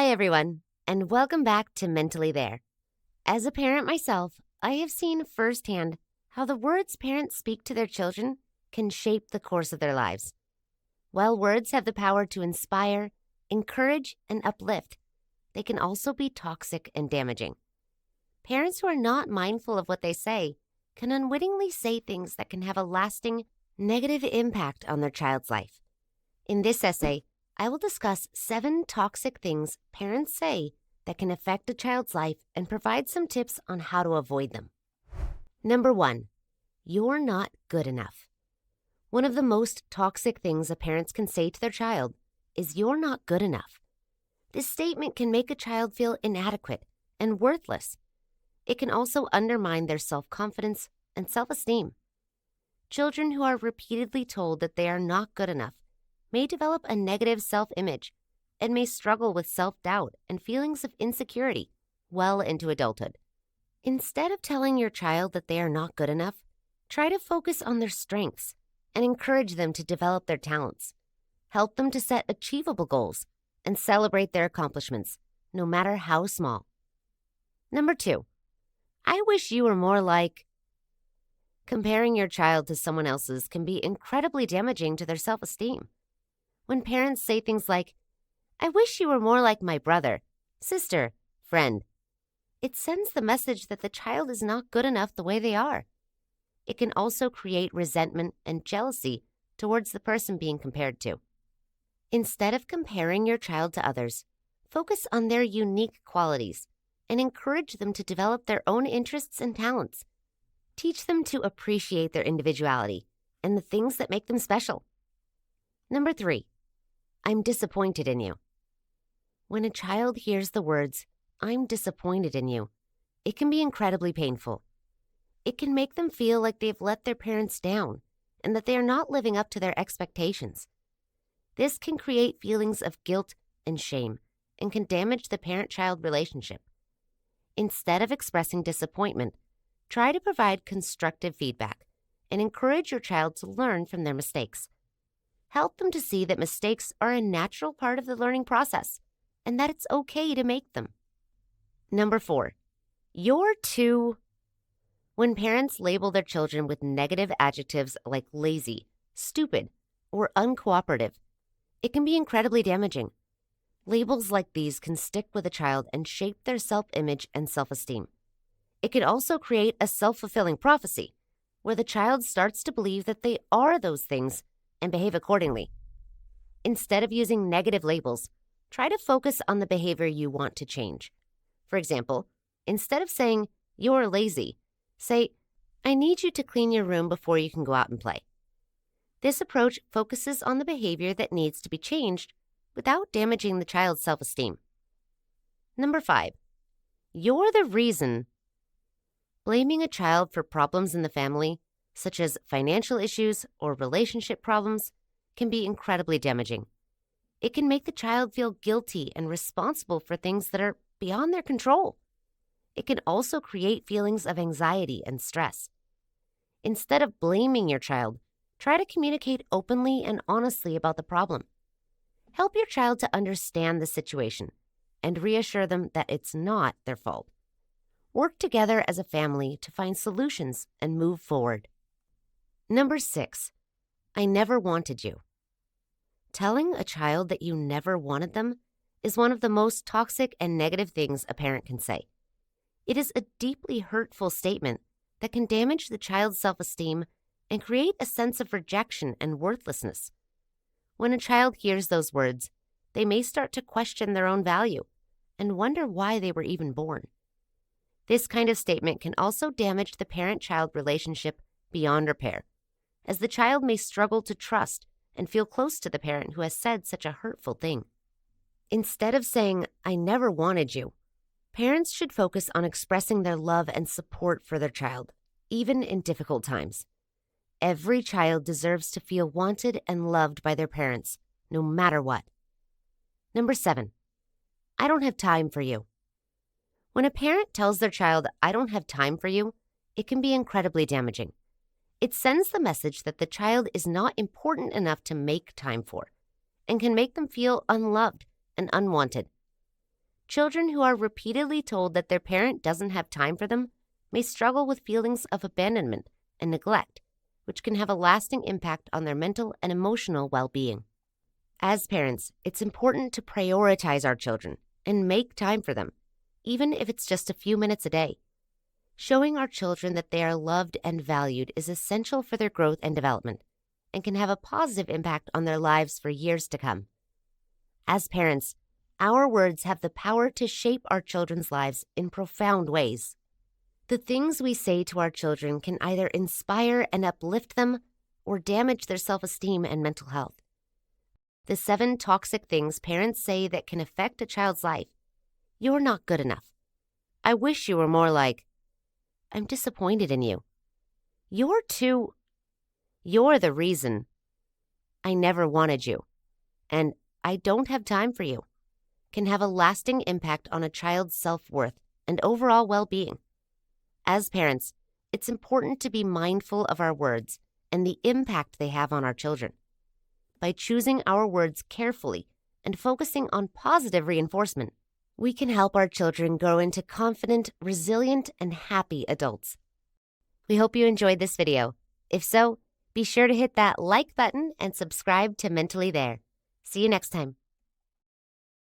Hi, everyone, and welcome back to Mentally There. As a parent myself, I have seen firsthand how the words parents speak to their children can shape the course of their lives. While words have the power to inspire, encourage, and uplift, they can also be toxic and damaging. Parents who are not mindful of what they say can unwittingly say things that can have a lasting negative impact on their child's life. In this essay, I will discuss 7 toxic things parents say that can affect a child's life and provide some tips on how to avoid them. Number 1, you're not good enough. One of the most toxic things a parent can say to their child is you're not good enough. This statement can make a child feel inadequate and worthless. It can also undermine their self-confidence and self-esteem. Children who are repeatedly told that they are not good enough may develop a negative self-image and may struggle with self-doubt and feelings of insecurity well into adulthood. Instead of telling your child that they are not good enough, try to focus on their strengths and encourage them to develop their talents. Help them to set achievable goals and celebrate their accomplishments, no matter how small. Number 2, I wish you were more like. Comparing your child to someone else's can be incredibly damaging to their self-esteem. When parents say things like, I wish you were more like my brother, sister, friend, it sends the message that the child is not good enough the way they are. It can also create resentment and jealousy towards the person being compared to. Instead of comparing your child to others, focus on their unique qualities and encourage them to develop their own interests and talents. Teach them to appreciate their individuality and the things that make them special. Number 3, I'm disappointed in you. When a child hears the words, I'm disappointed in you, it can be incredibly painful. It can make them feel like they've let their parents down and that they are not living up to their expectations. This can create feelings of guilt and shame and can damage the parent-child relationship. Instead of expressing disappointment, try to provide constructive feedback and encourage your child to learn from their mistakes. Help them to see that mistakes are a natural part of the learning process and that it's okay to make them. Number 4, you're too. When parents label their children with negative adjectives like lazy, stupid, or uncooperative, it can be incredibly damaging. Labels like these can stick with a child and shape their self-image and self-esteem. It can also create a self-fulfilling prophecy, where the child starts to believe that they are those things and behave accordingly. Instead of using negative labels, try to focus on the behavior you want to change. For example, instead of saying, you're lazy, say, I need you to clean your room before you can go out and play. This approach focuses on the behavior that needs to be changed without damaging the child's self-esteem. Number 5, you're the reason. Blaming a child for problems in the family, such as financial issues or relationship problems, can be incredibly damaging. It can make the child feel guilty and responsible for things that are beyond their control. It can also create feelings of anxiety and stress. Instead of blaming your child, try to communicate openly and honestly about the problem. Help your child to understand the situation and reassure them that it's not their fault. Work together as a family to find solutions and move forward. Number 6, I never wanted you. Telling a child that you never wanted them is one of the most toxic and negative things a parent can say. It is a deeply hurtful statement that can damage the child's self-esteem and create a sense of rejection and worthlessness. When a child hears those words, they may start to question their own value and wonder why they were even born. This kind of statement can also damage the parent-child relationship beyond repair, as the child may struggle to trust and feel close to the parent who has said such a hurtful thing. Instead of saying, I never wanted you, parents should focus on expressing their love and support for their child, even in difficult times. Every child deserves to feel wanted and loved by their parents, no matter what. Number 7, I don't have time for you. When a parent tells their child, I don't have time for you, it can be incredibly damaging. It sends the message that the child is not important enough to make time for and can make them feel unloved and unwanted. Children who are repeatedly told that their parent doesn't have time for them may struggle with feelings of abandonment and neglect, which can have a lasting impact on their mental and emotional well-being. As parents, it's important to prioritize our children and make time for them, even if it's just a few minutes a day. Showing our children that they are loved and valued is essential for their growth and development and can have a positive impact on their lives for years to come. As parents, our words have the power to shape our children's lives in profound ways. The things we say to our children can either inspire and uplift them or damage their self-esteem and mental health. The 7 toxic things parents say that can affect a child's life. You're not good enough. I wish you were more like. I'm disappointed in you. You're the reason. I never wanted you. And I don't have time for you. Can have a lasting impact on a child's self-worth and overall well-being. As parents, it's important to be mindful of our words and the impact they have on our children. By choosing our words carefully and focusing on positive reinforcement, we can help our children grow into confident, resilient, and happy adults. We hope you enjoyed this video. If so, be sure to hit that like button and subscribe to Mentally There. See you next time.